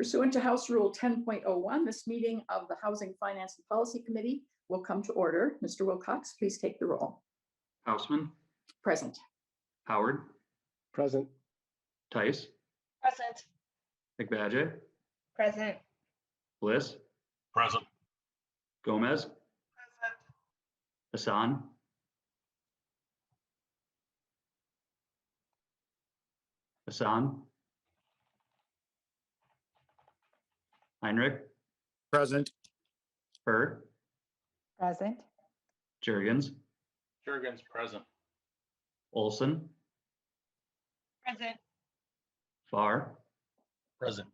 Pursuant to House Rule 10.01, this meeting of the Housing, Finance, and Policy Committee will come to order. Mr. Wilcox, please take the roll. Hausman. Present. Howard. Present. Tice. Present. Agbaje. Present. Bliss. Present. Gomez. Present. Hassan. Hassan. Heinrich. Present. Burr. Present. Jurgens. Jurgens present. Olson. Present. Farr. Present.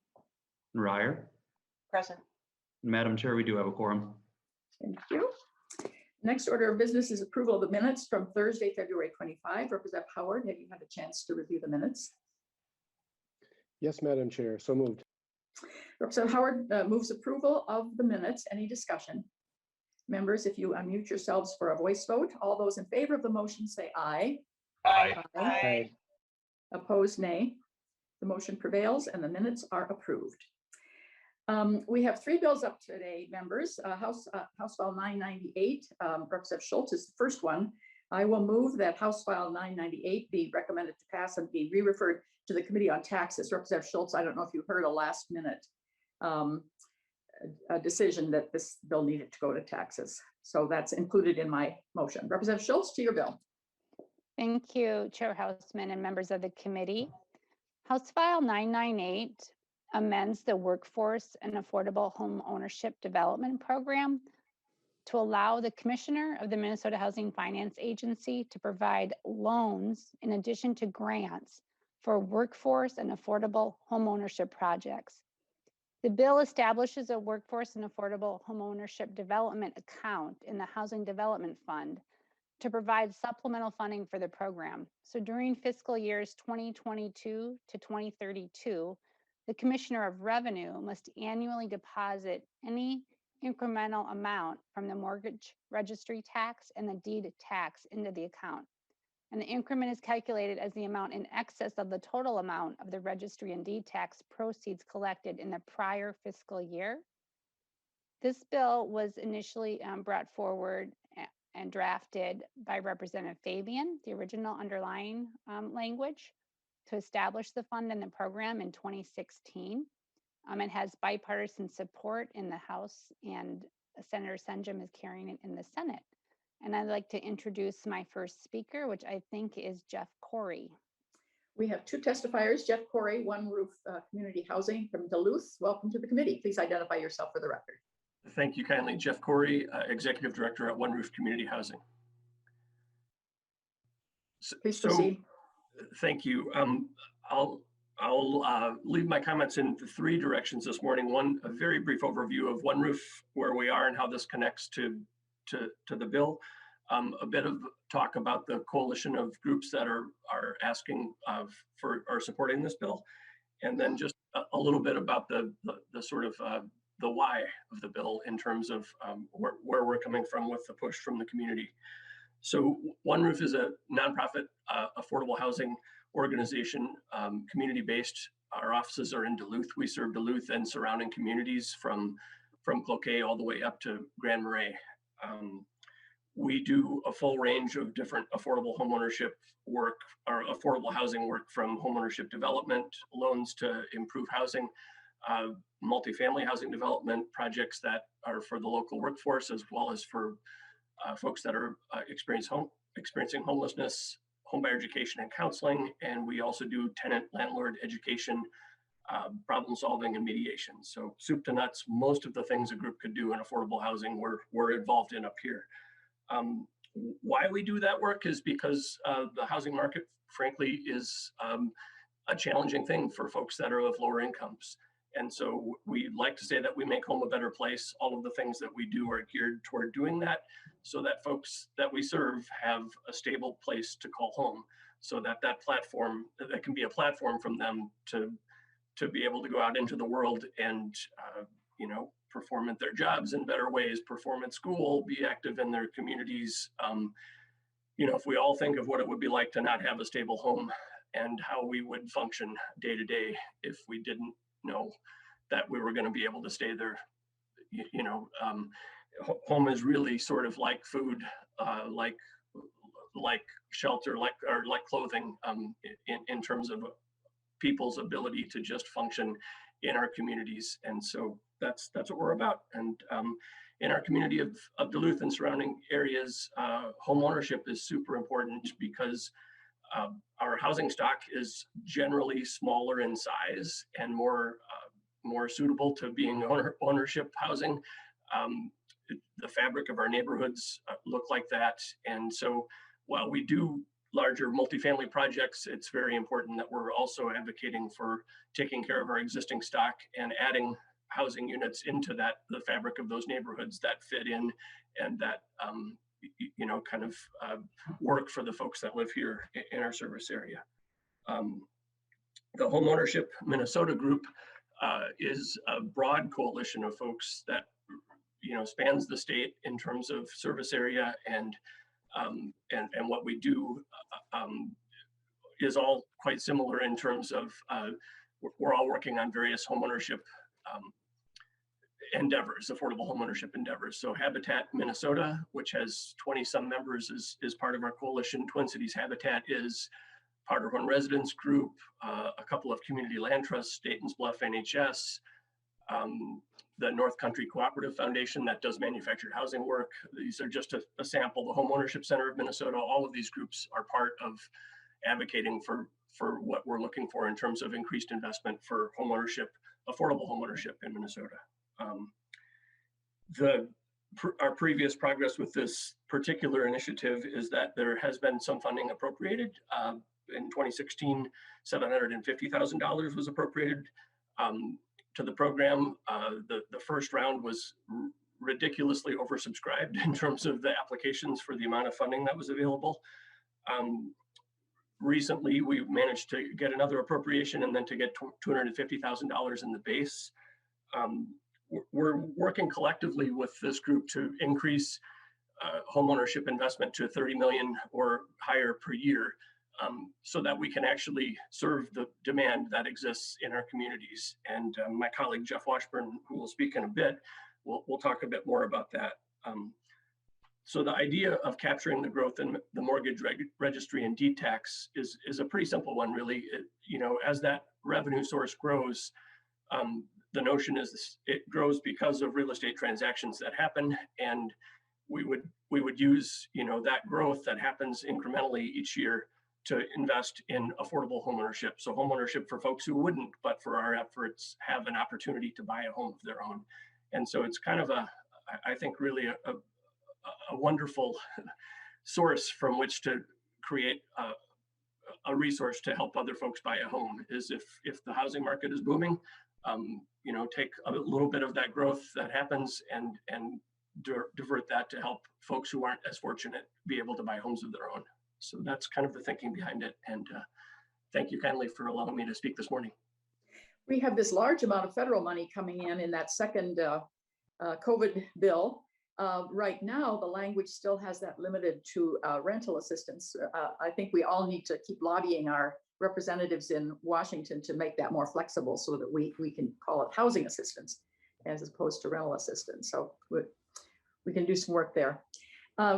And Ryer. Present. Madam Chair, we do have a quorum. Thank you. Next order of business is approval of the minutes from Thursday, February 25. Representative Howard, have you had a chance to review the minutes? Yes, Madam Chair, so moved. Representative Howard moves approval of the minutes. Any discussion? Members, if you unmute yourselves for a voice vote, all those in favor of the motion say aye. Aye. Aye. Opposed, nay. The motion prevails and the minutes are approved. We have three bills up today, members. House File 998, Representative Schultz is the first one. I will move that House File 998 be recommended to pass and be re-referred to the Committee on Taxes. Representative Schultz, I don't know if you heard a last minute a decision that this bill needed to go to taxes. So that's included in my motion. Representative Schultz, to your bill. Thank you, Chair Hausman and members of the committee. House File 998 amends the Workforce and Affordable Home Ownership Development Program to allow the Commissioner of the Minnesota Housing Finance Agency to provide loans in addition to grants for workforce and affordable homeownership projects. The bill establishes a workforce and affordable homeownership development account in the Housing Development Fund to provide supplemental funding for the program. So during fiscal years 2022 to 2032, the Commissioner of Revenue must annually deposit any incremental amount from the mortgage registry tax and the deed tax into the account. And the increment is calculated as the amount in excess of the total amount of the registry and deed tax proceeds collected in the prior fiscal year. This bill was initially brought forward and drafted by Representative Fabian, the original underlying language, to establish the fund and the program in 2016. It has bipartisan support in the House, and Senator Senjum is carrying it in the Senate. And I'd like to introduce my first speaker, which I think is Jeff Corey. We have two testifiers, Jeff Corey, One Roof Community Housing from Duluth. Welcome to the committee. Please identify yourself for the record. Thank you kindly. Jeff Corey, Executive Director at One Roof Community Housing. Please proceed. Thank you. I'll leave my comments in three directions this morning. One, a very brief overview of One Roof, where we are and how this connects to the bill. A bit of talk about the coalition of groups that are asking are supporting this bill, and then just a little bit about the sort of the why of the bill in terms of where we're coming from with the push from the community. So One Roof is a nonprofit affordable housing organization, community-based. Our offices are in Duluth. We serve Duluth and surrounding communities from Cloquet all the way up to Grand Marais. We do a full range of different affordable homeownership work, or affordable housing work, from homeownership development, loans to improve housing, multifamily housing development projects that are for the local workforce, as well as for folks that are experiencing homelessness, homebuyer education and counseling. And we also do tenant landlord education, problem solving and mediation. So soup to nuts, most of the things a group could do in affordable housing we're involved in up here. Why we do that work is because the housing market, frankly, is a challenging thing for folks that are of lower incomes. And so we like to say that we make home a better place. All of the things that we do are geared toward doing that, so that folks that we serve have a stable place to call home, so that platform, that can be a platform from them to be able to go out into the world and perform at their jobs in better ways, perform at school, be active in their communities. If we all think of what it would be like to not have a stable home and how we would function day to day if we didn't that we were going to be able to stay there. Home is really sort of like food, like shelter, like clothing, in terms of people's ability to just function in our communities. And so that's what we're about. And in our community of Duluth and surrounding areas, home ownership is super important because our housing stock is generally smaller in size and more suitable to being ownership housing. The fabric of our neighborhoods look like that. And so while we do larger multifamily projects, it's very important that we're also advocating for taking care of our existing stock and adding housing units into the fabric of those neighborhoods that fit in and that kind of work for the folks that live here in our service area. The Homeownership Minnesota group is a broad coalition of folks that spans the state in terms of service area, and what we do is all quite similar in terms of we're all working on various homeownership endeavors, affordable homeownership endeavors. So Habitat Minnesota, which has 20 some members, is part of our coalition. Twin Cities Habitat is Powder-Horn Residents Group, a couple of community land trusts, Dayton's Bluff NHS, the North Country Cooperative Foundation that does manufactured housing work. These are just a sample. The Homeownership Center of Minnesota, all of these groups are part of advocating for what we're looking for in terms of increased investment for homeownership, affordable homeownership in Minnesota. Our previous progress with this particular initiative is that there has been some funding appropriated. In 2016, $750,000 was appropriated to the program. The first round was ridiculously oversubscribed in terms of the applications for the amount of funding that was available. Recently, we managed to get another appropriation and then to get $250,000 in the base. We're working collectively with this group to increase homeownership investment to 30 million or higher per year, so that we can actually serve the demand that exists in our communities. And my colleague Jeff Washburn, who will speak in a bit, will talk a bit more about that. So the idea of capturing the growth in the mortgage registry and deed tax is a pretty simple one, really. As that revenue source grows, the notion is it grows because of real estate transactions that happen, and we would use that growth that happens incrementally each year to invest in affordable homeownership. So homeownership for folks who wouldn't, but for our efforts, have an opportunity to buy a home of their own. And so it's kind of I think really a wonderful source from which to create a resource to help other folks buy a home. Is if the housing market is booming, take a little bit of that growth that happens and divert that to help folks who aren't as fortunate be able to buy homes of their own. So that's kind of the thinking behind it. And thank you kindly for allowing me to speak this morning. We have this large amount of federal money coming in that second COVID bill. Right now, the language still has that limited to rental assistance. I think we all need to keep lobbying our representatives in Washington to make that more flexible so that we can call it housing assistance as opposed to rental assistance. So we can do some work there.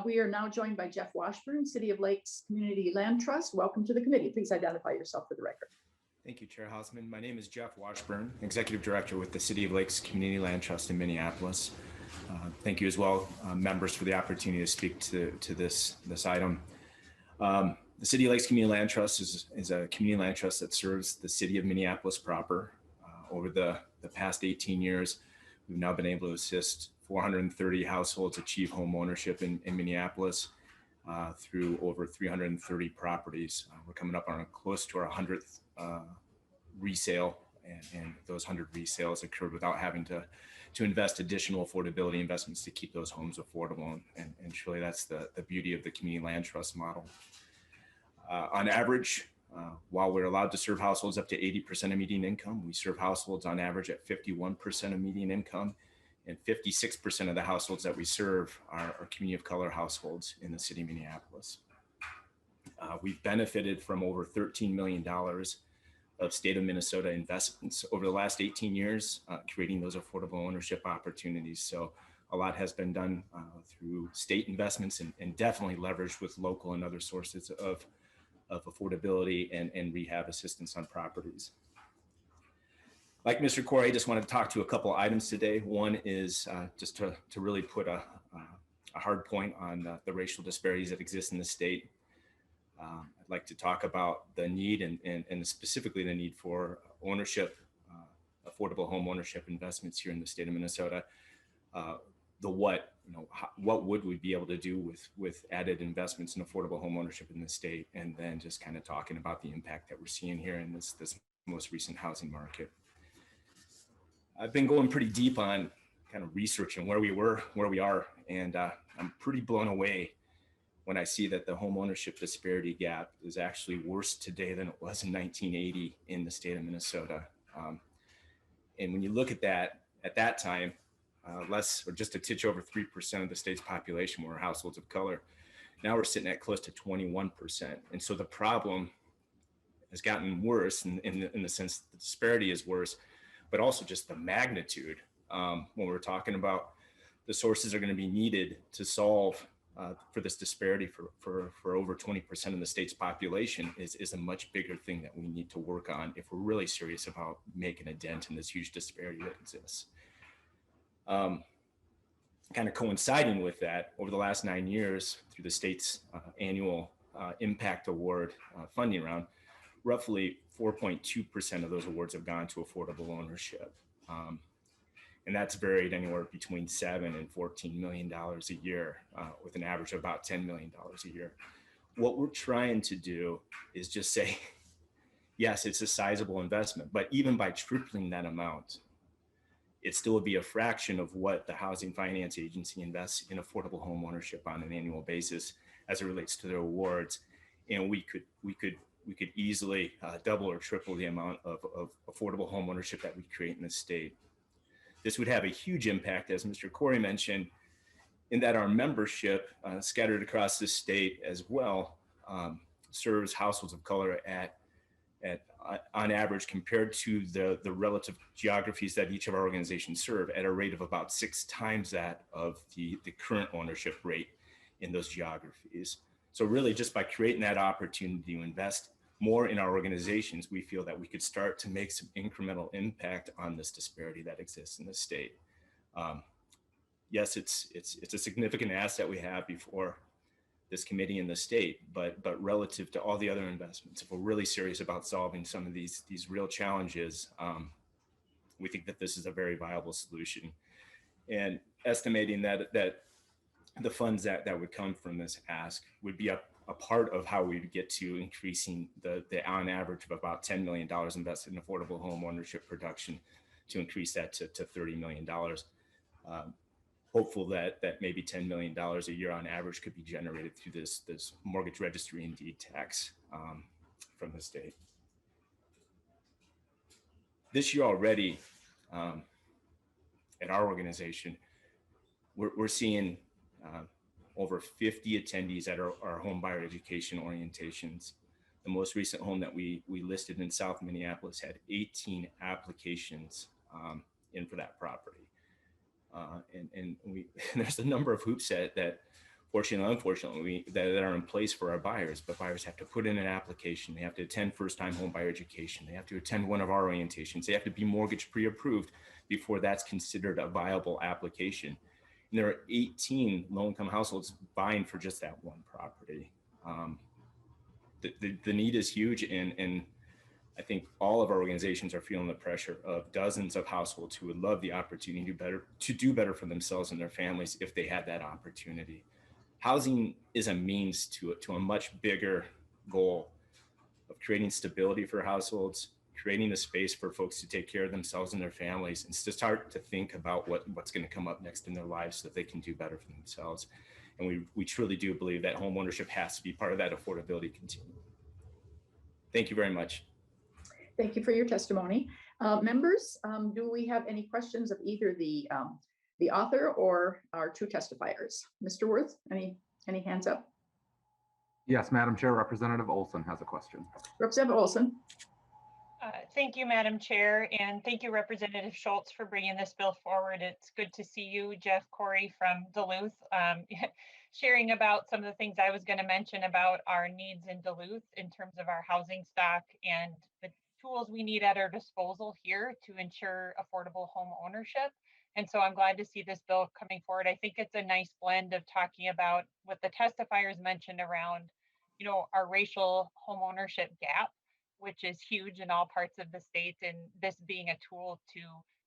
We are now joined by Jeff Washburn, City of Lakes Community Land Trust. Welcome to the committee. Please identify yourself for the record. Thank you, Chair Hausman. My name is Jeff Washburn, Executive Director with the City of Lakes Community Land Trust in Minneapolis. Thank you as well, members, for the opportunity to speak to this item. The City of Lakes Community Land Trust is a community land trust that serves the city of Minneapolis proper. Over the past 18 years, we've now been able to assist 430 households achieve home ownership in Minneapolis through over 330 properties. We're coming up on close to our 100th resale, and those 100 resales occurred without having to invest additional affordability investments to keep those homes affordable. And surely that's the beauty of the community land trust model. On average, while we're allowed to serve households up to 80% of median income, we serve households on average at 51% of median income, and 56% of the households that we serve are community of color households in the city of Minneapolis. We've benefited from over $13 million state of Minnesota investments over the last 18 years, creating those affordable ownership opportunities. So a lot has been done through state investments and definitely leveraged with local and other sources of affordability and rehab assistance on properties. Like Mr. Corey, I just want to talk to a couple items today. One is just to really put a hard point on the racial disparities that exist in the state. I'd like to talk about the need and specifically the need for ownership, affordable home ownership investments here in the state of Minnesota. The what, what would we be able to do with added investments in affordable home ownership in the state, and then just kind of talking about the impact that we're seeing here in this most recent housing market. I've been going pretty deep on kind of researching where we were, where we are, and I'm pretty blown away when I see that the home ownership disparity gap is actually worse today than it was in 1980 in the state of Minnesota. And when you look at that time, less or just a titch over 3% of the state's population were households of color. Now we're sitting at close to 21%. And so the problem has gotten worse in the sense the disparity is worse, but also just the magnitude. When we're talking about the sources are going to be needed to solve for this disparity for over 20% of the state's population is a much bigger thing that we need to work on if we're really serious about making a dent in this huge disparity that exists. Kind of coinciding with that, over the last 9 years through the state's annual impact award funding round, roughly 4.2% of those awards have gone to affordable ownership. And that's varied anywhere between $7 and $14 million a year, with an average of about $10 million a year. What we're trying to do is just say, yes, it's a sizable investment, but even by tripling that amount, it still would be a fraction of what the Housing Finance Agency invests in affordable home ownership on an annual basis as it relates to their awards. And we could easily double or triple the amount of affordable home ownership that we create in the state. This would have a huge impact, as Mr. Corey mentioned, in that our membership scattered across the state as well serves households of color at on average, compared to the relative geographies that each of our organizations serve, at a rate of about 6 times that of the current ownership rate in those geographies. So really, just by creating that opportunity to invest more in our organizations, we feel that we could start to make some incremental impact on this disparity that exists in the state. Yes, it's a significant asset we have before this committee in the state, but relative to all the other investments, if we're really serious about solving some of these real challenges, we think that this is a very viable solution. And estimating that the funds that would come from this ask would be a part of how we would get to increasing the on average of about $10 million invested in affordable home ownership production, to increase that to $30 million. Hopeful that maybe $10 million a year on average could be generated through this mortgage registry and deed tax from the state. This year already, at our organization, we're seeing over 50 attendees at our home buyer education orientations. The most recent home that we listed in South Minneapolis had 18 applications in for that property. And there's a number of hoops that fortunately or unfortunately that are in place for our buyers, but buyers have to put in an application. They have to attend first-time home buyer education. They have to attend one of our orientations. They have to be mortgage pre-approved before that's considered a viable application. And there are 18 low-income households vying for just that one property. The need is huge, and I think all of our organizations are feeling the pressure of dozens of households who would love the opportunity to do better for themselves and their families if they had that opportunity. Housing is a means to a much bigger goal of creating stability for households, creating a space for folks to take care of themselves and their families, and to start to think about what's going to come up next in their lives so that they can do better for themselves. And we truly do believe that home ownership has to be part of that affordability continuum. Thank you very much. Thank you for your testimony. Members, do we have any questions of either the author or our two testifiers? Mr. Worth, any hands up? Yes, Madam Chair, Representative Olson has a question. Representative Olson. Thank you, Madam Chair, and thank you, Representative Schultz, for bringing this bill forward. It's good to see you, Jeff Corey from Duluth, sharing about some of the things I was going to mention about our needs in Duluth in terms of our housing stock and the tools we need at our disposal here to ensure affordable home ownership. And so I'm glad to see this bill coming forward. I think it's a nice blend of talking about what the testifiers mentioned around, our racial home ownership gap, which is huge in all parts of the state, and this being a tool to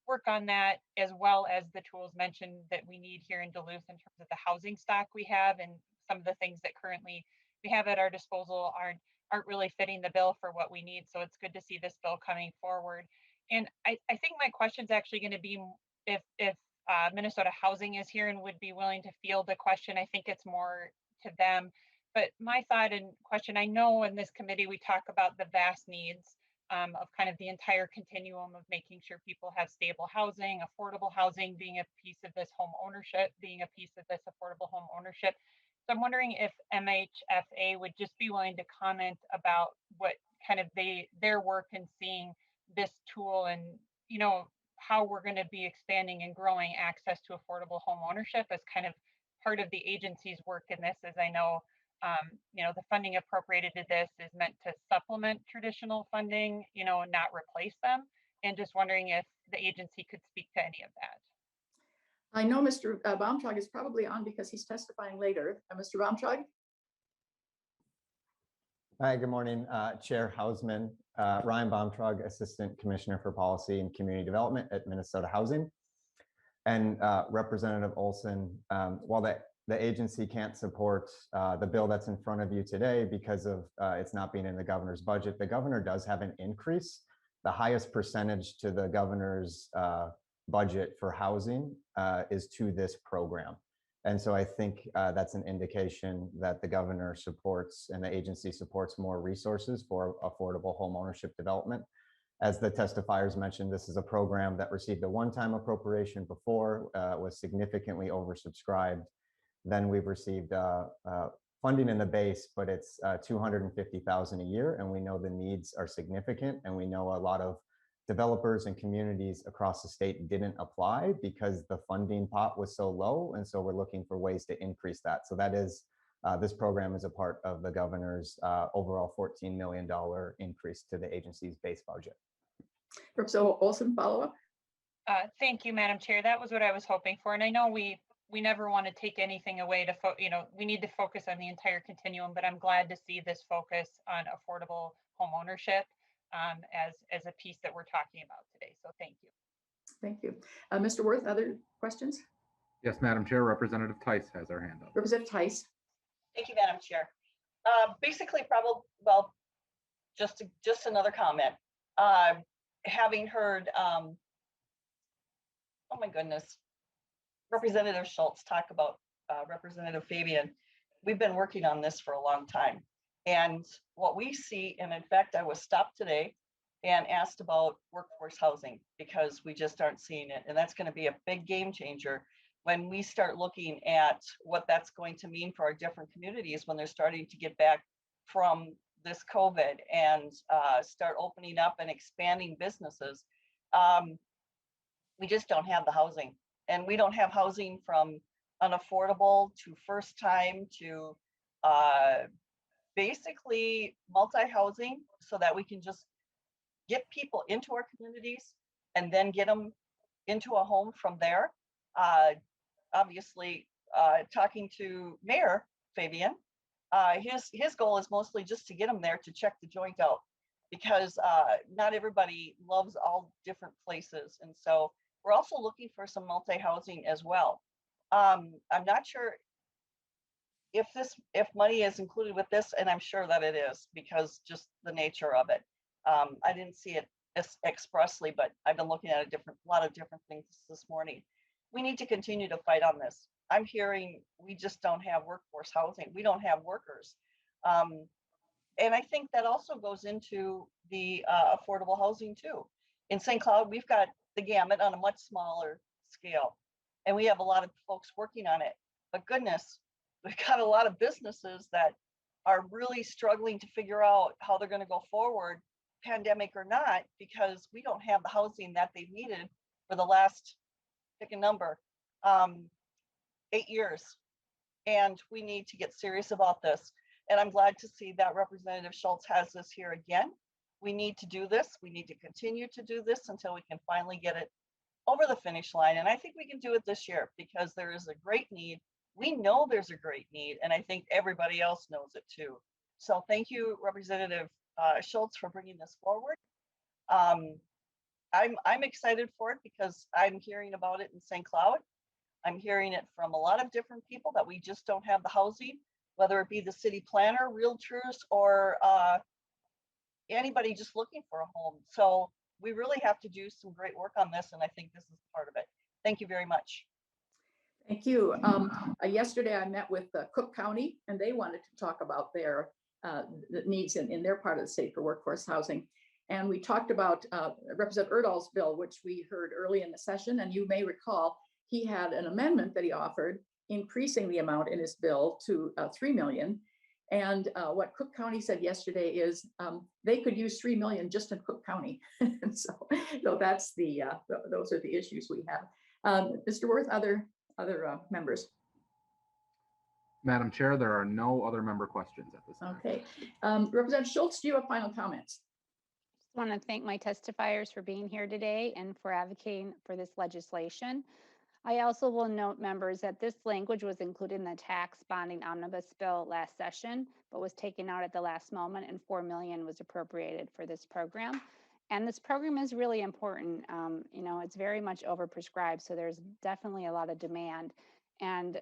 work on that, as well as the tools mentioned that we need here in Duluth in terms of the housing stock we have, and some of the things that currently we have at our disposal aren't really fitting the bill for what we need. So it's good to see this bill coming forward. And I think my question is actually going to be if Minnesota Housing is here and would be willing to field the question. I think it's more to them. But my thought and question, I know in this committee, we talk about the vast needs of kind of the entire continuum of making sure people have stable housing, affordable housing being a piece of this home ownership, being a piece of this affordable home ownership. So I'm wondering if MHFA would just be willing to comment about what kind of their work in seeing this tool and, how we're going to be expanding and growing access to affordable home ownership as kind of part of the agency's work in this, as I know the funding appropriated to this is meant to supplement traditional funding, not replace them. And just wondering if the agency could speak to any of that. I know Mr. Baumtrag is probably on because he's testifying later. Mr. Baumtrag? Hi, good morning, Chair Hausman, Ryan Baumtrag, Assistant Commissioner for Policy and Community Development at Minnesota Housing. And Representative Olson, while the agency can't support the bill that's in front of you today because of it's not being in the governor's budget, the governor does have an increase. The highest percentage to the governor's budget for housing is to this program. And so I think that's an indication that the governor supports and the agency supports more resources for affordable home ownership development. As the testifiers mentioned, this is a program that received a one-time appropriation before, was significantly oversubscribed. Then we've received funding in the base, but it's $250,000 a year, and we know the needs are significant, and we know a lot of developers and communities across the state didn't apply because the funding pot was so low, and so we're looking for ways to increase that. So that is this program is a part of the governor's overall $14 million increase to the agency's base budget. Representative Olson, follow up. Thank you, Madam Chair. That was what I was hoping for, and I know we never want to take anything away we need to focus on the entire continuum, but I'm glad to see this focus on affordable home ownership as a piece that we're talking about today. So thank you. Thank you. Mr. Worth, other questions? Yes, Madam Chair, Representative Tice has her hand up. Representative Tice. Thank you, Madam Chair. Basically, just another comment. Having heard, oh my goodness, Representative Schultz talk about Representative Fabian, we've been working on this for a long time. And what we see, and in fact, I was stopped today and asked about workforce housing because we just aren't seeing it. And that's going to be a big game changer when we start looking at what that's going to mean for our different communities when they're starting to get back from this COVID and start opening up and expanding businesses. We just don't have the housing. And we don't have housing from unaffordable to first time to basically multi-housing so that we can just get people into our communities and then get them into a home from there. Obviously, talking to Mayor Fabian, his goal is mostly just to get them there to check the joint out because not everybody loves all different places. And so we're also looking for some multi-housing as well. I'm not sure if money is included with this, and I'm sure that it is because just the nature of it. I didn't see it expressly, but I've been looking at a lot of different things this morning. We need to continue to fight on this. I'm hearing we just don't have workforce housing. We don't have workers. And I think that also goes into the affordable housing too. In St. Cloud, we've got the gamut on a much smaller scale, and we have a lot of folks working on it. But goodness, we've got a lot of businesses that are really struggling to figure out how they're going to go forward pandemic or not, because we don't have the housing that they've needed for the last, pick a number, 8 years. And we need to get serious about this. And I'm glad to see that Representative Schultz has this here again. We need to do this. We need to continue to do this until we can finally get it over the finish line. And I think we can do it this year because there is a great need. We know there's a great need, and I think everybody else knows it too. So thank you, Representative Schultz, for bringing this forward. I'm excited for it because I'm hearing about it in St. Cloud. I'm hearing it from a lot of different people that we just don't have the housing, whether it be the city planner, realtors, or anybody just looking for a home. So we really have to do some great work on this, and I think this is part of it. Thank you very much. Thank you. Yesterday I met with Cook County, and they wanted to talk about their the needs in their part of the state for workforce housing. And we talked about Representative Erdahl's bill, which we heard early in the session. And you may recall, he had an amendment that he offered, increasing the amount in his bill to 3 million. And what Cook County said yesterday is they could use 3 million just in Cook County. And so that's the those are the issues we have. Mr. Worth, other members. Madam Chair, there are no other member questions at this time. Okay. Representative Schultz, do you have final comments? Just want to thank my testifiers for being here today and for advocating for this legislation. I also will note, members, that this language was included in the tax bonding omnibus bill last session, but was taken out at the last moment, and 4 million was appropriated for this program. And this program is really important. You know, it's very much overprescribed, so there's definitely a lot of demand. And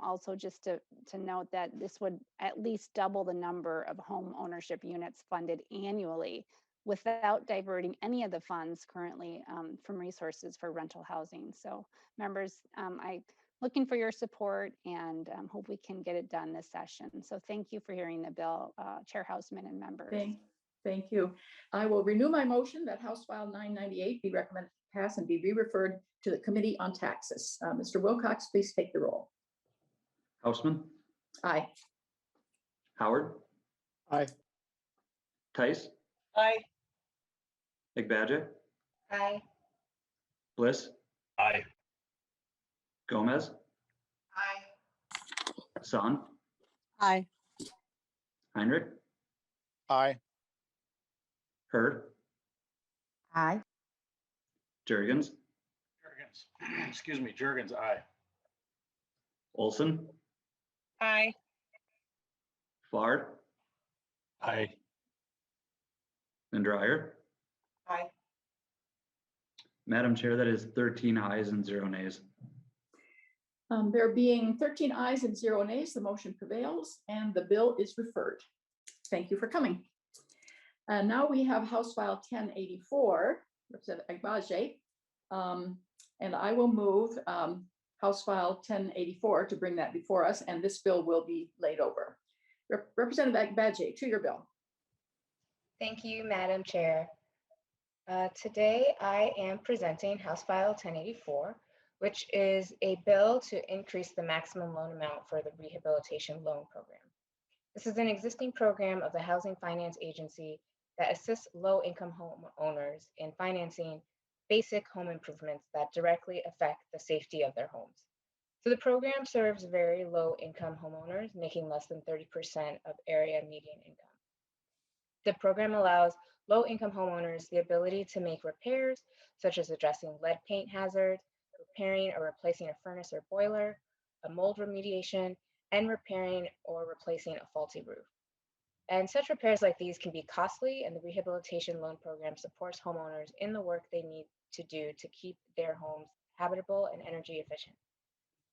also just to note that this would at least double the number of home ownership units funded annually without diverting any of the funds currently from resources for rental housing. So members, I'm looking for your support and hope we can get it done this session. So thank you for hearing the bill, Chair Hausman and members. Thank you. I will renew my motion that House File 998 be recommended to pass and be re-referred to the Committee on Taxes. Mr. Wilcox, please take the roll. Hausman, Aye. Howard, Aye. Tice, Aye. Agbaje, Aye. Bliss, Aye. Gomez, Aye. Hassan, Aye. Heinrich, Aye. Hurd, Aye. Jurgens, Excuse me, Jurgens, aye. Olson, Aye. Farr, Aye. and Dreyer. Aye. Madam Chair, that is 13 ayes and 0 nays. There being 13 ayes and 0 nays, the motion prevails and the bill is referred. Thank you for coming. Now we have House File 1084, Representative Agbaje, and I will move House File 1084 to bring that before us, and this bill will be laid over. Representative Agbaje, to your bill. Thank you, Madam Chair. Today I am presenting House File 1084, which is a bill to increase the maximum loan amount for the Rehabilitation Loan Program. This is an existing program of the Housing Finance Agency that assists low-income homeowners in financing basic home improvements that directly affect the safety of their homes. So the program serves very low-income homeowners making less than 30% of area median income. The program allows low-income homeowners the ability to make repairs, such as addressing lead paint hazards, repairing or replacing a furnace or boiler, a mold remediation, and repairing or replacing a faulty roof. And such repairs like these can be costly, and the Rehabilitation Loan Program supports homeowners in the work they need to do to keep their homes habitable and energy efficient.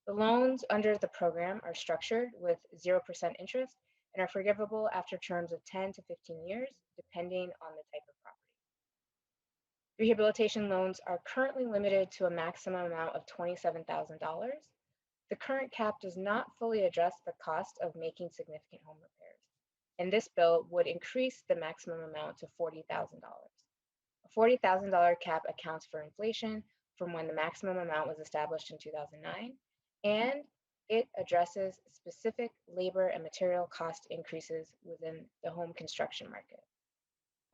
The loans under the program are structured with 0% interest and are forgivable after terms of 10 to 15 years, depending on the type of property. Rehabilitation loans are currently limited to a maximum amount of $27,000. The current cap does not fully address the cost of making significant home repairs, and this bill would increase the maximum amount to $40,000. A $40,000 cap accounts for inflation from when the maximum amount was established in 2009, and it addresses specific labor and material cost increases within the home construction market.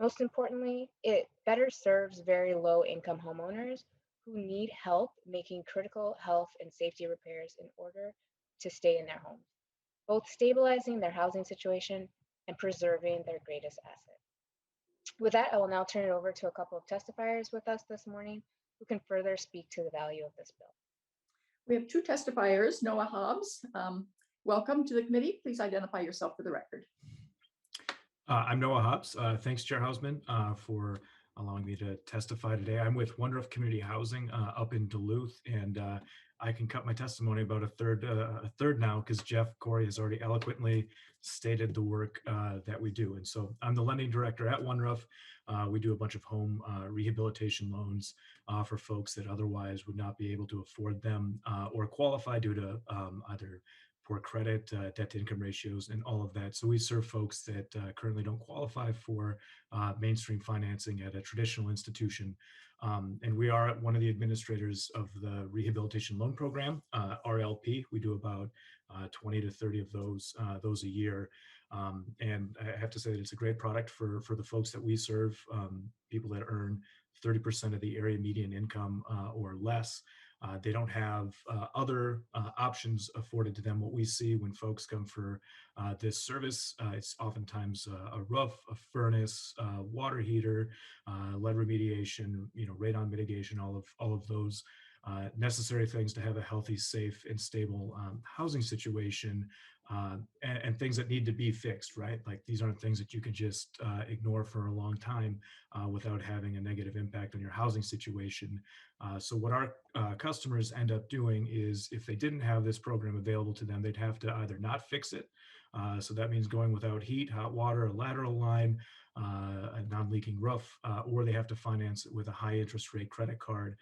Most importantly, it better serves very low income homeowners who need help making critical health and safety repairs in order to stay in their homes, both stabilizing their housing situation and preserving their greatest asset. With that, I will now turn it over to a couple of testifiers with us this morning who can further speak to the value of this bill. We have two testifiers, Noah Hobbs. Welcome to the committee. Please identify yourself for the record. I'm Noah Hobbs. Thanks, Chair Hausman, for allowing me to testify today. I'm with One Roof Community Housing up in Duluth, and I can cut my testimony about a third now because Jeff Corey has already eloquently stated the work that we do. And so I'm the lending director at One Roof. We do a bunch of home rehabilitation loans for folks that otherwise would not be able to afford them or qualify due to either poor credit, debt to income ratios, and all of that. So we serve folks that currently don't qualify for mainstream financing at a traditional institution. And we are one of the administrators of the Rehabilitation Loan Program, RLP. We do about 20 to 30 of those a year. And I have to say that it's a great product for the folks that we serve, people that earn 30% of the area median income or less. They don't have other options afforded to them. What we see when folks come for this service, it's oftentimes a roof, a furnace, water heater, lead remediation, radon mitigation, all of those necessary things to have a healthy, safe, and stable housing situation, and things that need to be fixed, right? Like these aren't things that you can just ignore for a long time without having a negative impact on your housing situation. So what our customers end up doing is if they didn't have this program available to them, they'd have to either not fix it. So that means going without heat, hot water, a lateral line, a non-leaking roof, or they have to finance it with a high interest rate credit card,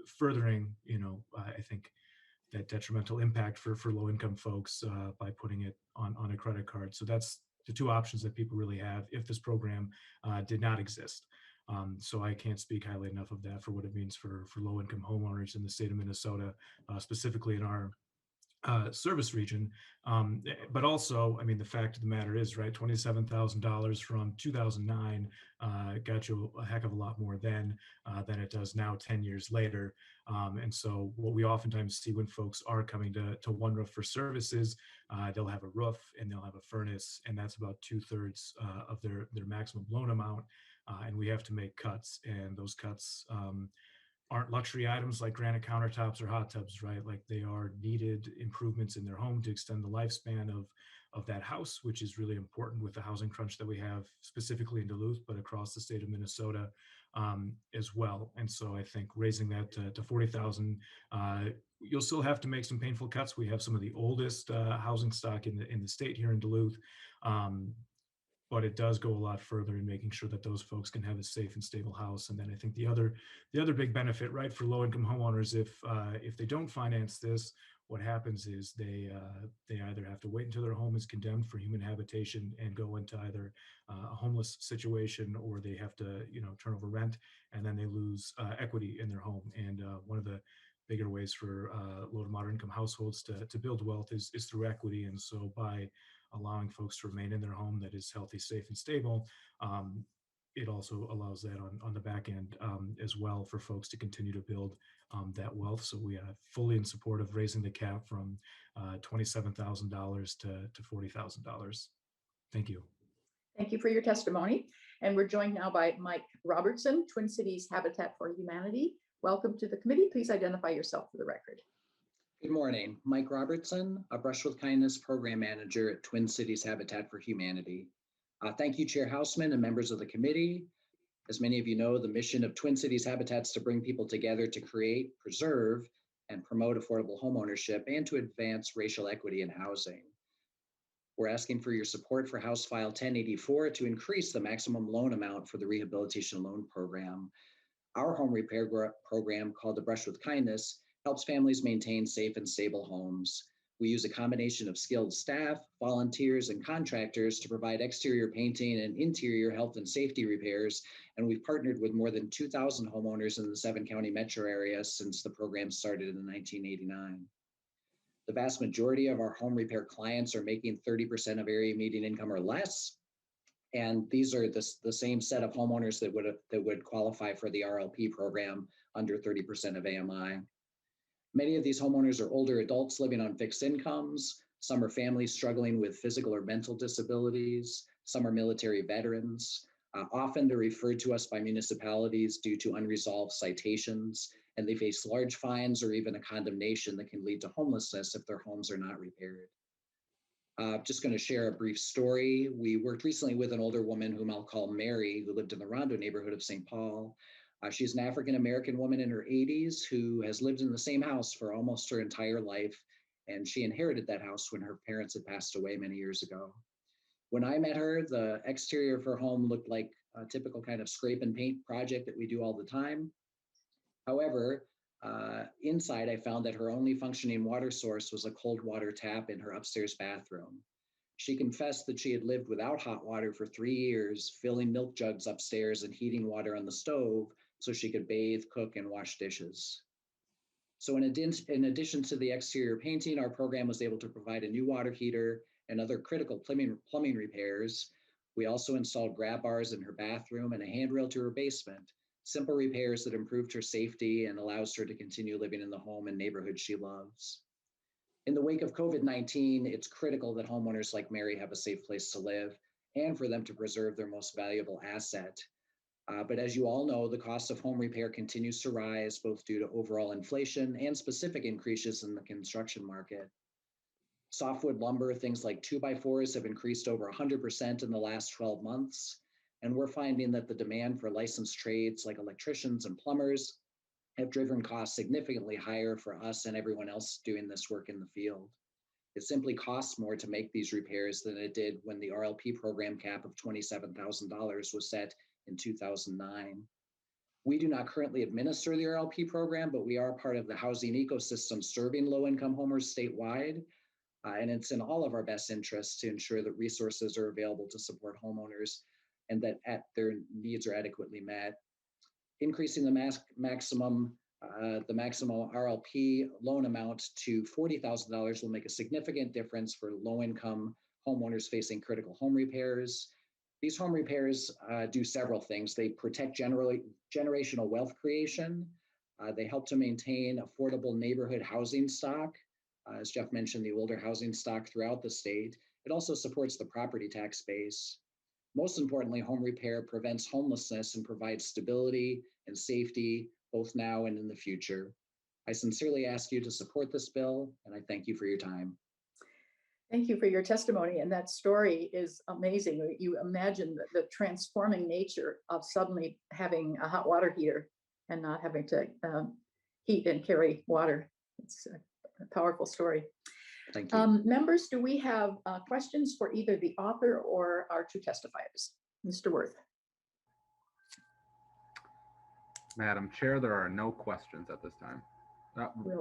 furthering, I think, that detrimental impact for low-income folks by putting it on a credit card. So that's the two options that people really have if this program did not exist. So I can't speak highly enough of that for what it means for low-income homeowners in the state of Minnesota, specifically in our service region. But also, I mean, the fact of the matter is, right, $27,000 from 2009 got you a heck of a lot more then than it does now 10 years later. And so what we oftentimes see when folks are coming to One Roof for services, they'll have a roof and they'll have a furnace, and that's about 2/3 of their maximum loan amount. And we have to make cuts, and those cuts aren't luxury items like granite countertops or hot tubs, right? Like they are needed improvements in their home to extend the lifespan of that house, which is really important with the housing crunch that we have specifically in Duluth, but across the state of Minnesota as well. And so I think raising that to 40,000, you'll still have to make some painful cuts. We have some of the oldest housing stock in the state here in Duluth. But it does go a lot further in making sure that those folks can have a safe and stable house. And then I think the other big benefit, right, for low-income homeowners, if they don't finance this, what happens is they either have to wait until their home is condemned for human habitation and go into either a homeless situation, or they have to turn over rent, and then they lose equity in their home. And one of the bigger ways for low to moderate income households to build wealth is through equity. And so by allowing folks to remain in their home that is healthy, safe, and stable, it also allows that on the back end as well for folks to continue to build that wealth. So we are fully in support of raising the cap from $27,000 to $40,000. Thank you. Thank you for your testimony. And we're joined now by Mike Robertson, Twin Cities Habitat for Humanity. Welcome to the committee. Please identify yourself for the record. Good morning. Mike Robertson, a Brush with Kindness Program Manager at Twin Cities Habitat for Humanity. Thank you, Chair Hausman and members of the committee. As many of you know, the mission of Twin Cities Habitat is to bring people together to create, preserve, and promote affordable homeownership and to advance racial equity in housing. We're asking for your support for House File 1084 to increase the maximum loan amount for the Rehabilitation Loan Program. Our home repair program, called the Brush with Kindness, helps families maintain safe and stable homes. We use a combination of skilled staff, volunteers, and contractors to provide exterior painting and interior health and safety repairs, and we've partnered with more than 2,000 homeowners in the 7-county metro area since the program started in 1989. The vast majority of our home repair clients are making 30% of area median income or less, And these are the same set of homeowners that would qualify for the RLP program under 30% of AMI. Many of these homeowners are older adults living on fixed incomes. Some are families struggling with physical or mental disabilities. Some are military veterans. Often they're referred to us by municipalities due to unresolved citations, and they face large fines or even a condemnation that can lead to homelessness if their homes are not repaired. Just going to share a brief story. We worked recently with an older woman whom I'll call Mary, who lived in the Rondo neighborhood of St. Paul. She's an African-American woman in her 80s who has lived in the same house for almost her entire life, and she inherited that house when her parents had passed away many years ago. When I met her, the exterior of her home looked like a typical kind of scrape and paint project that we do all the time. However, inside, I found that her only functioning water source was a cold water tap in her upstairs bathroom. She confessed that she had lived without hot water for 3 years, filling milk jugs upstairs and heating water on the stove so she could bathe, cook, and wash dishes. So in addition to the exterior painting, our program was able to provide a new water heater and other critical plumbing repairs. We also installed grab bars in her bathroom and a handrail to her basement. Simple repairs that improved her safety and allows her to continue living in the home and neighborhood she loves. In the wake of COVID-19, it's critical that homeowners like Mary have a safe place to live and for them to preserve their most valuable asset. But as you all know, the cost of home repair continues to rise, both due to overall inflation and specific increases in the construction market. Softwood lumber, things like 2x4s have increased over 100% in the last 12 months. And we're finding that the demand for licensed trades like electricians and plumbers have driven costs significantly higher for us and everyone else doing this work in the field. It simply costs more to make these repairs than it did when the RLP program cap of $27,000 was set in 2009. We do not currently administer the RLP program, but we are part of the housing ecosystem serving low-income homers statewide. And it's in all of our best interests to ensure that resources are available to support homeowners and that their needs are adequately met. Increasing the maximum RLP loan amount to $40,000 will make a significant difference for low-income homeowners facing critical home repairs. These home repairs do several things. They protect generational wealth creation. They help to maintain affordable neighborhood housing stock. As Jeff mentioned, the older housing stock throughout the state. It also supports the property tax base. Most importantly, home repair prevents homelessness and provides stability and safety, both now and in the future. I sincerely ask you to support this bill, and I thank you for your time. Thank you for your testimony, and that story is amazing. You imagine the transforming nature of suddenly having a hot water heater and not having to heat and carry water. It's a powerful story. Thank you. Members, do we have questions for either the author or our two testifiers? Mr. Worth. Madam Chair, there are no questions at this time.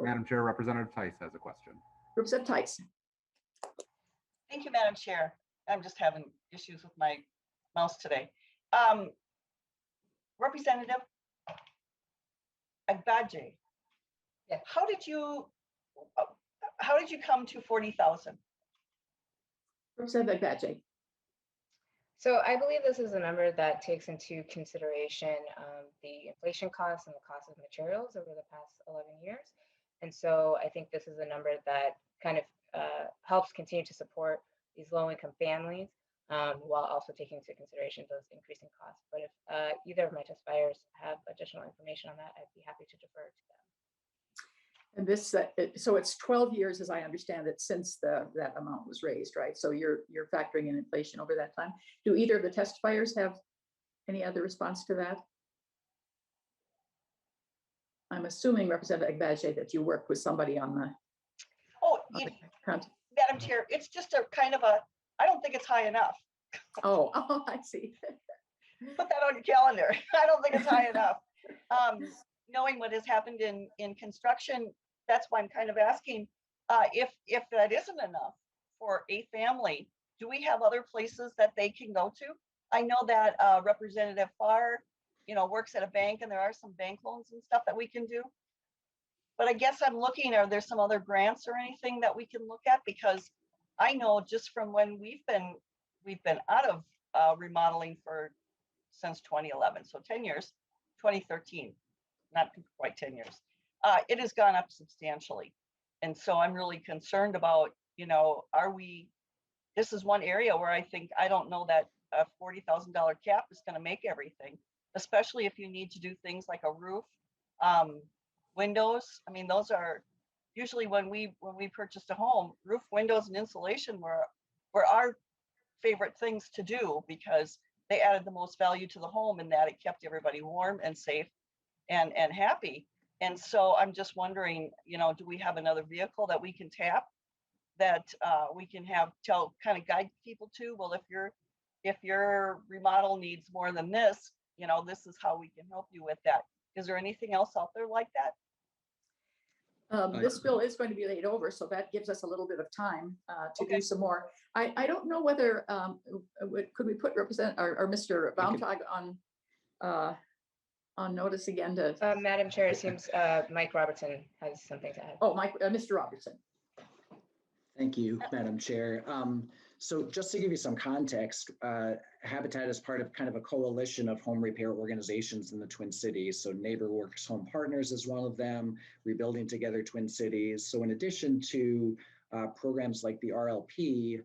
Madam Chair, Representative Tice has a question. Representative Tice. Thank you, Madam Chair. I'm just having issues with my mouse today. Representative Agbaje, yes. How did you come to 40,000? Representative Agbaje. So I believe this is a number that takes into consideration the inflation costs and the cost of materials over the past 11 years. And so I think this is a number that kind of helps continue to support these low-income families while also taking into consideration those increasing costs. But if either of my testifiers have additional information on that, I'd be happy to defer to them. And this, so it's 12 years, as I understand it, since that amount was raised, right? So you're factoring in inflation over that time. Do either of the testifiers have any other response to that? I'm assuming, Representative Agbaje, that you work with somebody on the. Oh, Madam Chair, it's just a kind of a, I don't think it's high enough. Oh, I see. Put that on your calendar. I don't think it's high enough. Knowing what has happened in construction, that's why I'm kind of asking if that isn't enough for a family. Do we have other places that they can go to? I know that Representative Farr, works at a bank, and there are some bank loans and stuff that we can do. But I guess I'm looking, are there some other grants or anything that we can look at? Because I know just from when we've been out of remodeling since 2011, so 10 years, 2013, not quite 10 years. It has gone up substantially. And so I'm really concerned about, this is one area where I don't know that a $40,000 cap is going to make everything, especially if you need to do things like a roof, windows. I mean, those are usually when we purchased a home, roof, windows, and insulation were our favorite things to do because they added the most value to the home in that it kept everybody warm and safe and happy. And so I'm just wondering, do we have another vehicle that we can tap that we can kind of guide people to? Well, if your remodel needs more than this, this is how we can help you with that. Is there anything else out there like that? This bill is going to be laid over, so that gives us a little bit of time to do some more. I don't know whether, could we put or Mr. Baumtag on notice again to. Madam Chair, it seems Mike Robertson has something to add. Oh, Mr. Robertson. Thank you, Madam Chair. So just to give you some context, Habitat is part of kind of a coalition of home repair organizations in the Twin Cities. So NeighborWorks Home Partners is one of them, Rebuilding Together Twin Cities. So in addition to programs like the RLP,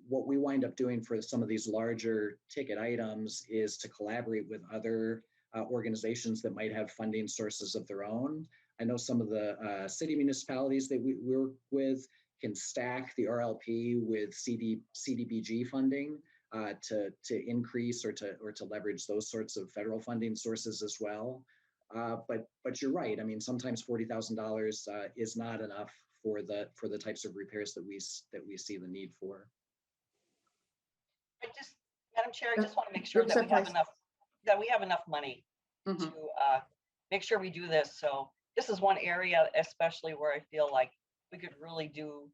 what we wind up doing for some of these larger ticket items is to collaborate with other organizations that might have funding sources of their own. I know some of the city municipalities that we work with can stack the RLP with CDBG funding to increase or to leverage those sorts of federal funding sources as well. But you're right. I mean, sometimes $40,000 is not enough for the types of repairs that we see the need for. Madam Chair, I just want to make sure that we have enough money to make sure we do this. So this is one area, especially where I feel like we could really do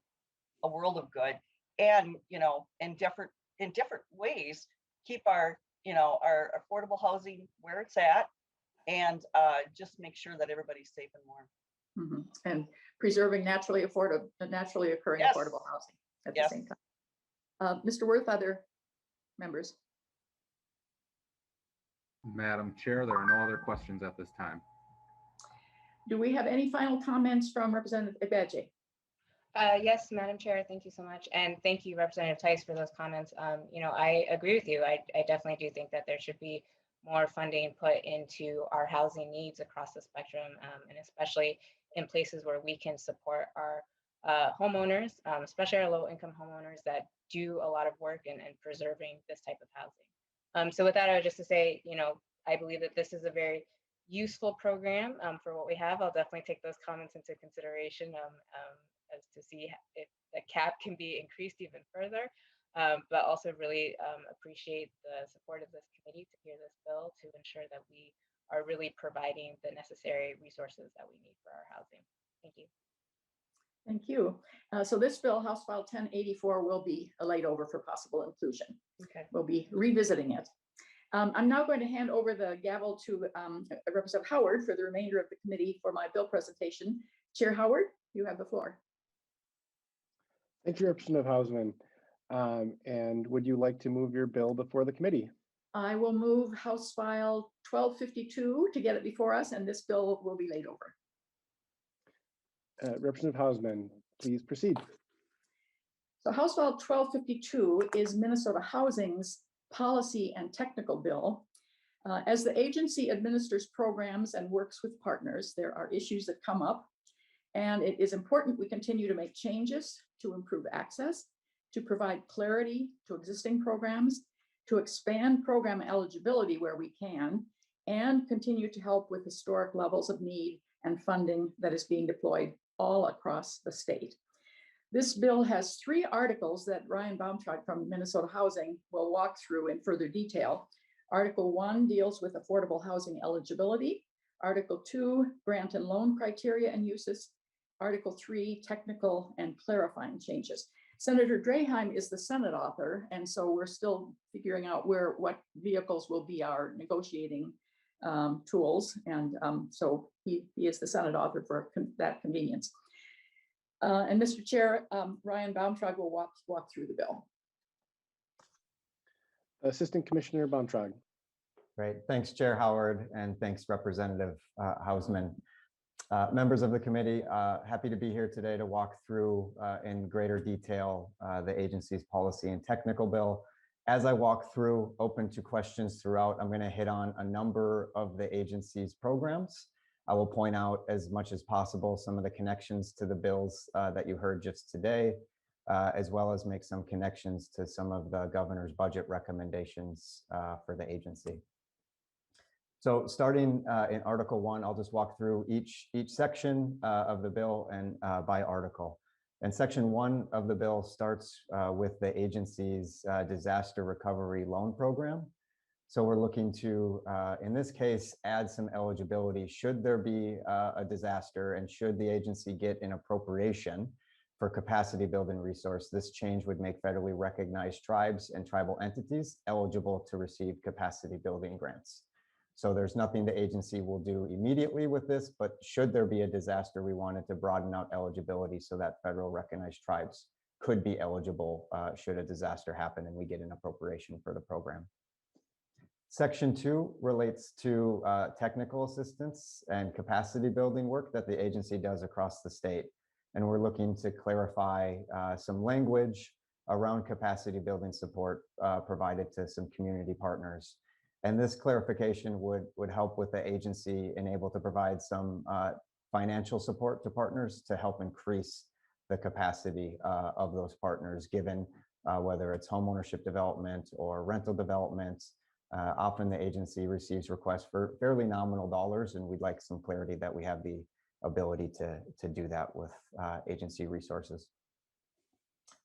a world of good, and in different ways, keep our affordable housing where it's at, and just make sure that everybody's safe and warm. And preserving naturally occurring affordable housing at the same time. Mr. Worth, other members? Madam Chair, there are no other questions at this time. Do we have any final comments from Representative Agbaje? Yes, Madam Chair, thank you so much. And thank you, Representative Tice, for those comments. I agree with you. I definitely do think that there should be more funding put into our housing needs across the spectrum, and especially in places where we can support our homeowners, especially our low-income homeowners that do a lot of work in preserving this type of housing. So with that, I would just to say, I believe that this is a very useful program for what we have. I'll definitely take those comments into consideration as to see if the cap can be increased even further, but also really appreciate the support of this committee to hear this bill to ensure that we are really providing the necessary resources that we need for our housing. Thank you. Thank you. So this bill, House File 1084, will be laid over for possible inclusion. Okay. We'll be revisiting it. I'm now going to hand over the gavel to Representative Howard for the remainder of the committee for my bill presentation. Chair Howard, you have the floor. Thank you, Representative Hausman. And would you like to move your bill before the committee? I will move House File 1252 to get it before us, and this bill will be laid over. Representative Hausman, please proceed. So House File 1252 is Minnesota Housing's policy and technical bill. As the agency administers programs and works with partners, there are issues that come up, and it is important we continue to make changes to improve access, to provide clarity to existing programs, to expand program eligibility where we can, and continue to help with historic levels of need and funding that is being deployed all across the state. This bill has 3 articles that Ryan Baumtag from Minnesota Housing will walk through in further detail. Article 1 deals with affordable housing eligibility. Article 2, grant and loan criteria and uses. Article 3, technical and clarifying changes. Senator Draheim is the Senate author, and so we're still figuring out what vehicles will be our negotiating tools, and so he is the Senate author for that convenience. And Mr. Chair, Ryan Baumtag will walk through the bill. Assistant Commissioner Baumtrag. Great. Thanks, Chair Howard, and thanks, Representative Hausman. Members of the committee, happy to be here today to walk through in greater detail the agency's policy and technical bill. As I walk through, open to questions throughout, I'm going to hit on a number of the agency's programs. I will point out as much as possible some of the connections to the bills that you heard just today, as well as make some connections to some of the governor's budget recommendations for the agency. So starting in Article 1, I'll just walk through each section of the bill and by article. And Section 1 of the bill starts with the agency's disaster recovery loan program. So we're looking to, in this case, add some eligibility should there be a disaster and should the agency get an appropriation for capacity building resource. This change would make federally recognized tribes and tribal entities eligible to receive capacity building grants. So there's nothing the agency will do immediately with this, but should there be a disaster, we wanted to broaden out eligibility so that federal recognized tribes could be eligible should a disaster happen and we get an appropriation for the program. Section 2 relates to technical assistance and capacity building work that the agency does across the state. And we're looking to clarify some language around capacity building support provided to some community partners. And this clarification would help with the agency and able to provide some financial support to partners to help increase the capacity of those partners, given whether it's homeownership development or rental development. Often the agency receives requests for fairly nominal dollars, and we'd like some clarity that we have the ability to do that with agency resources.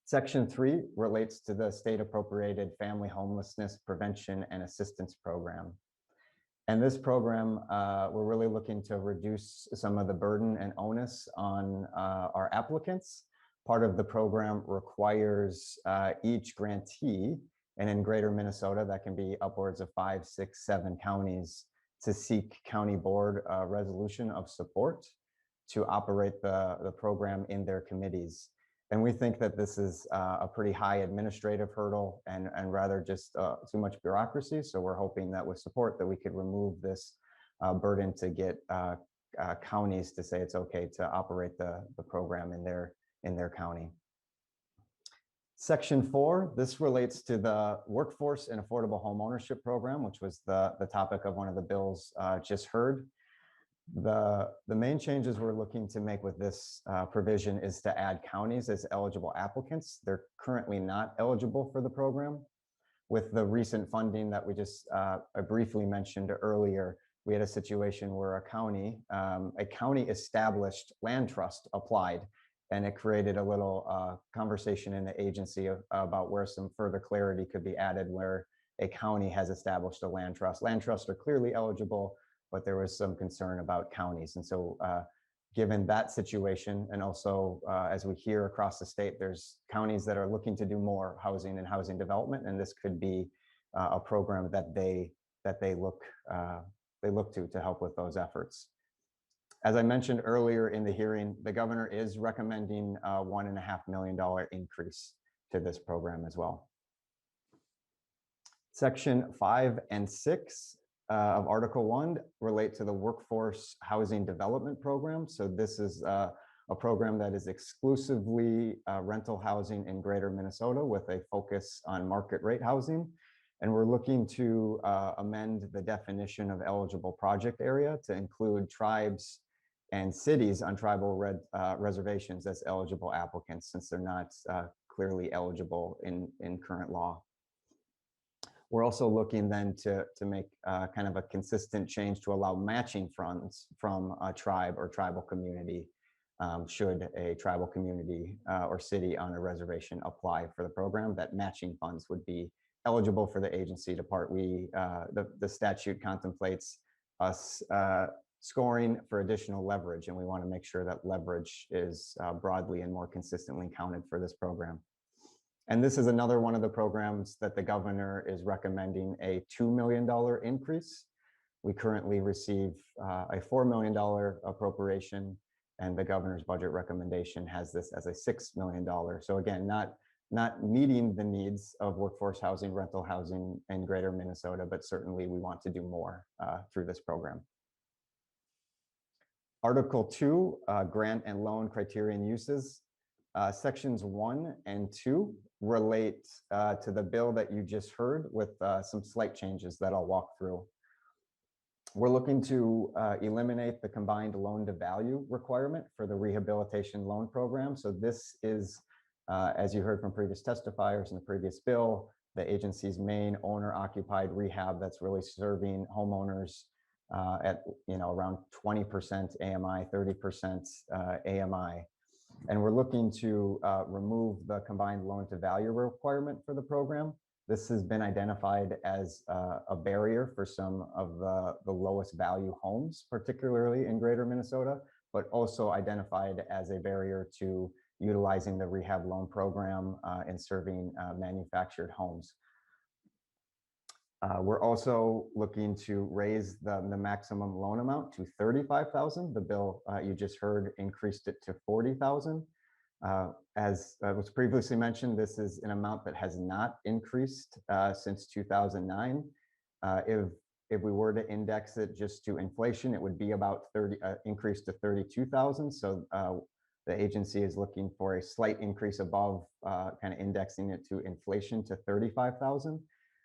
Section 3 relates to the state appropriated family homelessness prevention and assistance program. And this program, we're really looking to reduce some of the burden and onus on our applicants. Part of the program requires each grantee, and in greater Minnesota, that can be upwards of 5, 6, 7 counties, to seek county board resolution of support to operate the program in their committees. And we think that this is a pretty high administrative hurdle and rather just too much bureaucracy. So we're hoping that with support that we could remove this burden to get counties to say it's okay to operate the program in their county. Section 4, this relates to the workforce and affordable homeownership program, which was the topic of one of the bills just heard. The main changes we're looking to make with this provision is to add counties as eligible applicants. They're currently not eligible for the program. With the recent funding that we just I briefly mentioned earlier, we had a situation where a county established land trust applied, and it created a little conversation in the agency about where some further clarity could be added where a county has established a land trust. Land trusts are clearly eligible, but there was some concern about counties. And so given that situation, and also as we hear across the state, there's counties that are looking to do more housing and housing development, and this could be a program that they look to help with those efforts. As I mentioned earlier in the hearing, the governor is recommending a $1.5 million increase to this program as well. Section 5 and 6 of Article 1 relate to the Workforce Housing Development Program. So this is a program that is exclusively rental housing in greater Minnesota with a focus on market rate housing. And we're looking to amend the definition of eligible project area to include tribes and cities on tribal reservations as eligible applicants, since they're not clearly eligible in current law. We're also looking then to make kind of a consistent change to allow matching funds from a tribe or tribal community should a tribal community or city on a reservation apply for the program. That matching funds would be eligible for the agency to part. The statute contemplates us scoring for additional leverage, and we want to make sure that leverage is broadly and more consistently counted for this program. And this is another one of the programs that the governor is recommending a $2 million increase. We currently receive a $4 million appropriation, and the governor's budget recommendation has this as a $6 million. So again, not not meeting the needs of workforce housing, rental housing in greater Minnesota, but certainly we want to do more through this program. Article 2, grant and loan criteria and uses. Sections 1 and 2 relate to the bill that you just heard with some slight changes that I'll walk through. We're looking to eliminate the combined loan to value requirement for the rehabilitation loan program. So this is, as you heard from previous testifiers in the previous bill, the agency's main owner occupied rehab that's really serving homeowners at around 20% AMI, 30% AMI. And we're looking to remove the combined loan to value requirement for the program. This has been identified as a barrier for some of the lowest value homes, particularly in greater Minnesota, but also identified as a barrier to utilizing the rehab loan program and serving manufactured homes. We're also looking to raise the maximum loan amount to $35,000. The bill you just heard increased it to $40,000. As was previously mentioned, this is an amount that has not increased since 2009. If we were to index it just to inflation, it would be about increase to $32,000. So the agency is looking for a slight increase above, kind of indexing it to inflation to $35,000.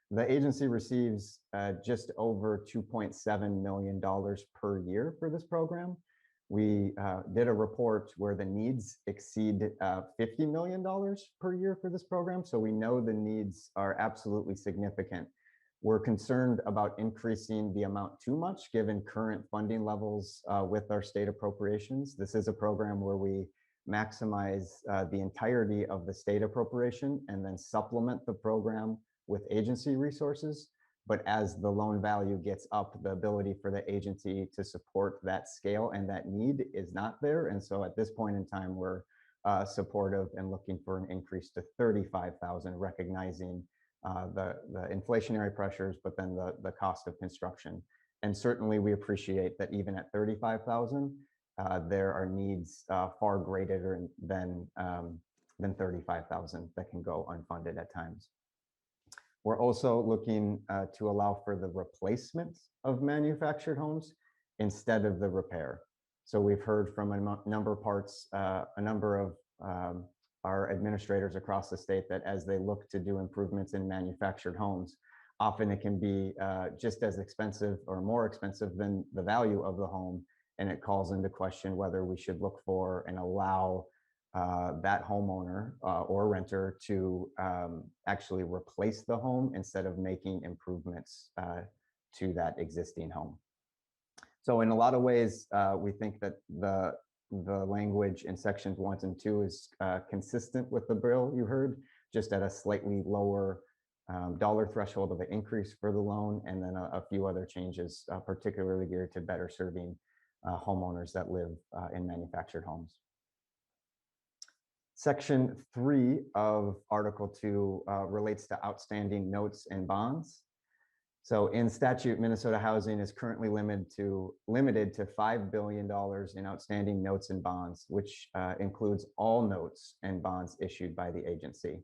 The agency receives just over $2.7 million per year for this program. We did a report where the needs exceed $50 million per year for this program. So we know the needs are absolutely significant. We're concerned about increasing the amount too much given current funding levels with our state appropriations. This is a program where we maximize the entirety of the state appropriation and then supplement the program with agency resources. But as the loan value gets up, the ability for the agency to support that scale and that need is not there. And so at this point in time, we're supportive and looking for an increase to $35,000, recognizing the inflationary pressures, but then the cost of construction. And certainly we appreciate that even at $35,000, there are needs far greater than $35,000 that can go unfunded at times. We're also looking to allow for the replacement of manufactured homes instead of the repair. So we've heard from a number of our administrators across the state that as they look to do improvements in manufactured homes, often it can be just as expensive or more expensive than the value of the home. And it calls into question whether we should look for and allow that homeowner or renter to actually replace the home instead of making improvements to that existing home. So in a lot of ways, we think that the language in sections 1 and 2 is consistent with the bill you heard, just at a slightly lower dollar threshold of an increase for the loan, and then a few other changes, particularly geared to better serving homeowners that live in manufactured homes. Section 3 of Article 2 relates to outstanding notes and bonds. So in statute, Minnesota Housing is currently limited to $5 billion in outstanding notes and bonds, which includes all notes and bonds issued by the agency.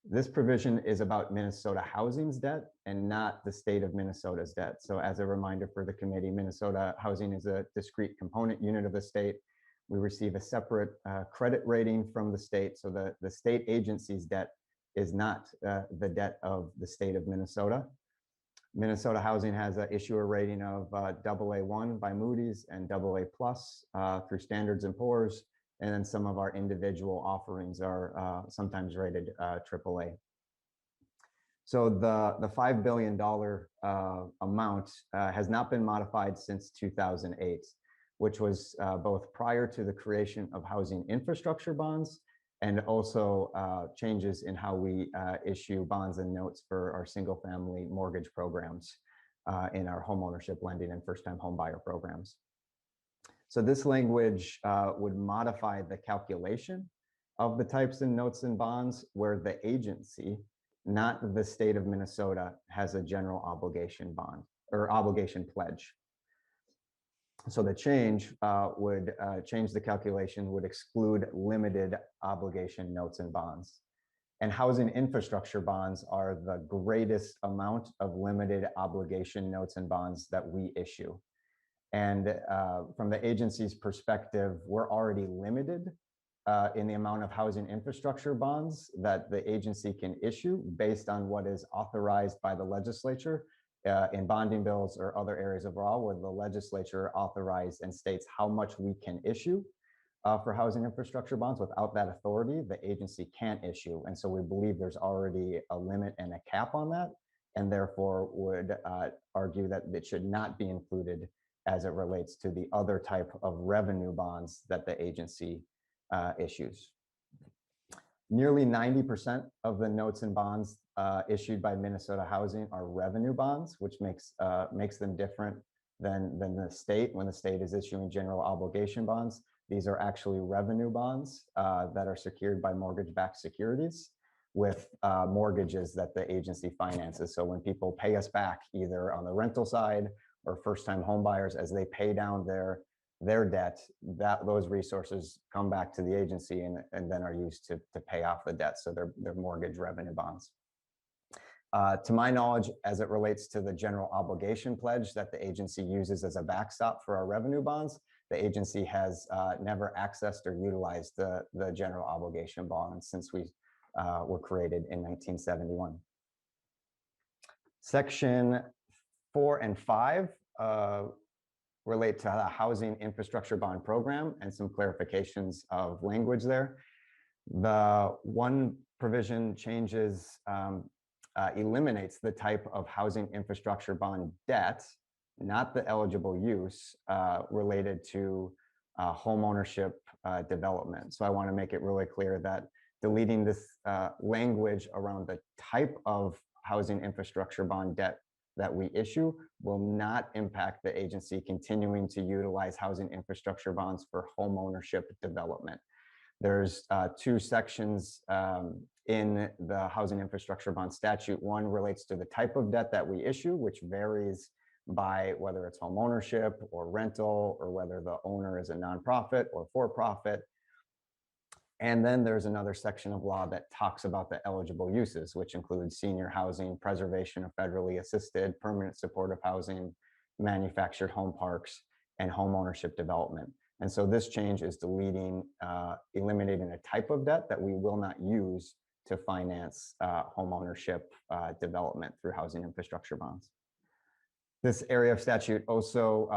This provision is about Minnesota Housing's debt and not the state of Minnesota's debt. So as a reminder for the committee, Minnesota Housing is a discrete component unit of the state. We receive a separate credit rating from the state. So the state agency's debt is not the debt of the state of Minnesota. Minnesota Housing has an issuer rating of AA1 by Moody's and AA+ through Standards & Poor's. And then some of our individual offerings are sometimes rated AAA. So the $5 billion amount has not been modified since 2008. Which was both prior to the creation of housing infrastructure bonds and also changes in how we issue bonds and notes for our single family mortgage programs in our homeownership lending and first-time home buyer programs. So this language would modify the calculation of the types of notes and bonds where the agency, not the state of Minnesota, has a general obligation bond or obligation pledge. So the change would change the calculation, would exclude limited obligation notes and bonds. And housing infrastructure bonds are the greatest amount of limited obligation notes and bonds that we issue. And from the agency's perspective, we're already limited in the amount of housing infrastructure bonds that the agency can issue based on what is authorized by the legislature in bonding bills or other areas of law where the legislature authorized and states how much we can issue for housing infrastructure bonds. Without that authority, the agency can't issue. And so we believe there's already a limit and a cap on that, and therefore would argue that it should not be included as it relates to the other type of revenue bonds that the agency issues. Nearly 90% of the notes and bonds issued by Minnesota Housing are revenue bonds, which makes them different than the state. When the state is issuing general obligation bonds, these are actually revenue bonds that are secured by mortgage-backed securities with mortgages that the agency finances. So when people pay us back, either on the rental side or first-time home buyers, as they pay down their debt, those resources come back to the agency and then are used to pay off the debt. So they're mortgage revenue bonds. To my knowledge, as it relates to the general obligation pledge that the agency uses as a backstop for our revenue bonds, the agency has never accessed or utilized the general obligation bonds since we were created in 1971. Section 4 and 5 relate to the housing infrastructure bond program and some clarifications of language there. The one provision changes, eliminates the type of housing infrastructure bond debt, not the eligible use related to home ownership development. So I want to make it really clear that deleting this language around the type of housing infrastructure bond debt that we issue will not impact the agency continuing to utilize housing infrastructure bonds for home ownership development. There's two sections in the housing infrastructure bond statute. One relates to the type of debt that we issue, which varies by whether it's home ownership or rental, or whether the owner is a nonprofit or for-profit. And then there's another section of law that talks about the eligible uses, which includes senior housing, preservation of federally assisted, permanent supportive housing, manufactured home parks, and home ownership development. And so this change is deleting, eliminating a type of debt that we will not use to finance home ownership development through housing infrastructure bonds. This area of statute also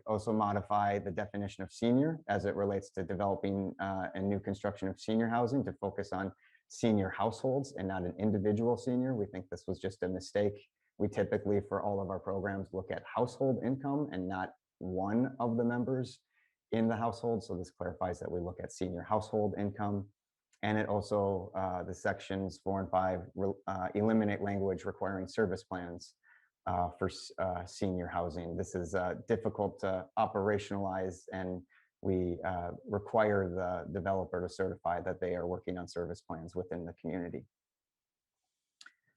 also modify the definition of senior as it relates to developing and new construction of senior housing to focus on senior households and not an individual senior. We think this was just a mistake. We typically, for all of our programs, look at household income and not one of the members in the household. So this clarifies that we look at senior household income. And it also, the sections 4 and 5 eliminate language requiring service plans for senior housing. This is difficult to operationalize, and we require the developer to certify that they are working on service plans within the community.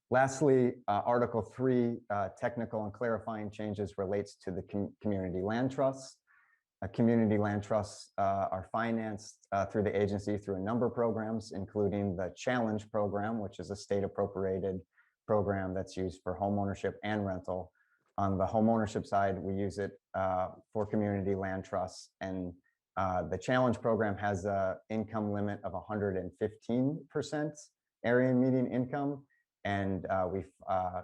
Lastly, Article 3, technical and clarifying changes relates to the community land trusts. Community land trusts are financed through the agency through a number of programs, including the Challenge program, which is a state appropriated program that's used for home ownership and rental. On the home ownership side, we use it for community land trusts, and the Challenge program has an income limit of 115% area median income. And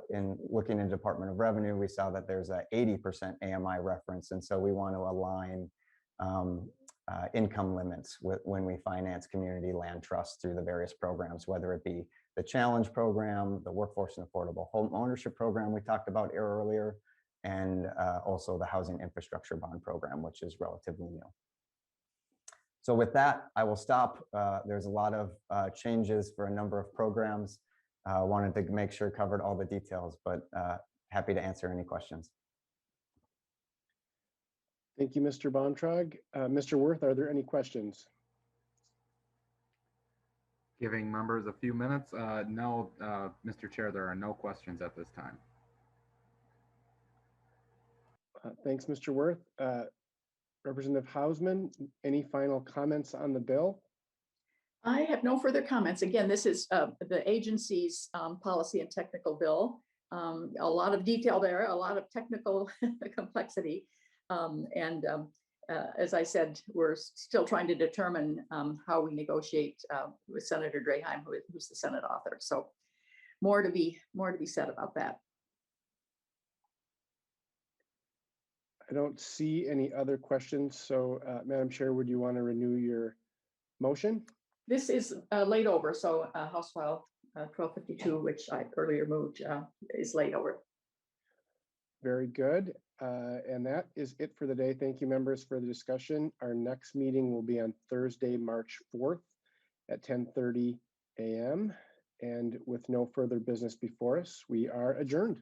in looking in Department of Revenue, we saw that there's a 80% AMI reference. And so we want to align income limits when we finance community land trusts through the various programs, whether it be the Challenge program, the Workforce and Affordable Home Ownership program we talked about earlier, and also the Housing Infrastructure Bond program, which is relatively new. So with that, I will stop. There's a lot of changes for a number of programs. Wanted to make sure covered all the details, but happy to answer any questions. Thank you, Mr. Bontrog. Mr. Worth, are there any questions? Giving members a few minutes. No, Mr. Chair, there are no questions at this time. Thanks, Mr. Worth. Representative Hausman, any final comments on the bill? I have no further comments. Again, this is the agency's policy and technical bill. A lot of detail there, a lot of technical complexity. As I said, we're still trying to determine how we negotiate with Senator Draheim, who's the Senate author. So more to be said about that. I don't see any other questions. So Madam Chair, would you want to renew your motion? This is laid over. So House File 1252, which I earlier moved, is laid over. Very good. And that is it for the day. Thank you, members, for the discussion. Our next meeting will be on Thursday, March 4th at 10:30 a.m. And with no further business before us, we are adjourned.